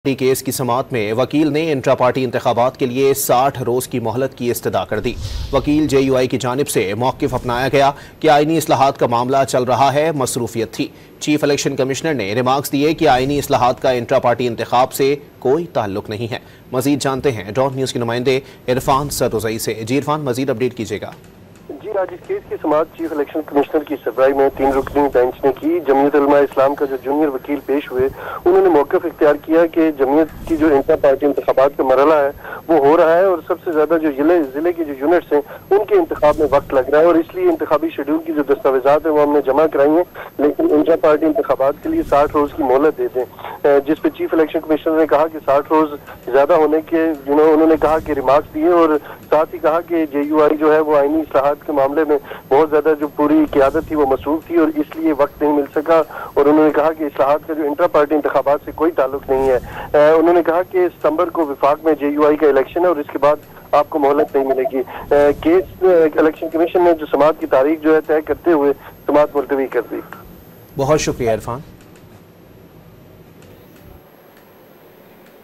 Case की समाअत में वकील ने इंट्रा पार्टी इंतखाबात के लिए 60 रोज की मोहलत की इस्तदा कर दी। वकील JUI की जानिब से मौक़िफ़ अपनाया गया कि आईनी इस्लाहात का मामला चल रहा है, मसरूफियत थी। चीफ इलेक्शन कमिश्नर ने रिमार्क्स दिए कि आईनी इस्लाहात का इंट्रा पार्टी इंतखाब से कोई ताल्लुक नहीं है। मजीद जानते हैं डॉट न्यूज़ के नुमाइंदे इरफान सररज़ई से। जी इरफान, मजीद अपडेट कीजिएगा। आज इस केस की समाअत चीफ इलेक्शन कमिश्नर की सरबराही में 3 रुकनी बेंच ने की। जमीयत उलमा इस्लाम का जो जूनियर वकील पेश हुए, उन्होंने मौक़िफ़ इख्तियार किया कि जमीयत की जो इंट्रा पार्टी इंतखाबात का मरहला है वो हो रहा है और सबसे ज्यादा जो जिले के जो यूनिट्स हैं उनके इंतखाब में वक्त लग रहा है और इसलिए इंतखाबी शेड्यूल की जो दस्तावेजात है वो हमने जमा कराई हैं, लेकिन इंट्रा पार्टी इंतखाबात के लिए 60 रोज की मोहलत दे दें। जिस पे चीफ इलेक्शन कमिश्नर ने कहा कि 60 रोज ज्यादा होने के उन्होंने कहा कि रिमार्क्स दिए और साथ ही कहा कि JUI जो है वो आईनी इस्लाहात के मामले में बहुत ज्यादा जो पूरी क़यादत थी वो मसरूफ थी और इसलिए वक्त नहीं मिल सका। और उन्होंने कहा कि इस्लाहात का जो इंट्रा पार्टी इंतखाबात से कोई ताल्लुक नहीं है। उन्होंने कहा कि सितंबर को विफाक में JUI का इलेक्शन है और इसके बाद आपको मोहलत नहीं मिलेगी। केस इलेक्शन कमीशन ने जो समाअत की तारीख जो है तय करते हुए समाअत मुलतवी कर दी। बहुत शुक्रिया इरफान।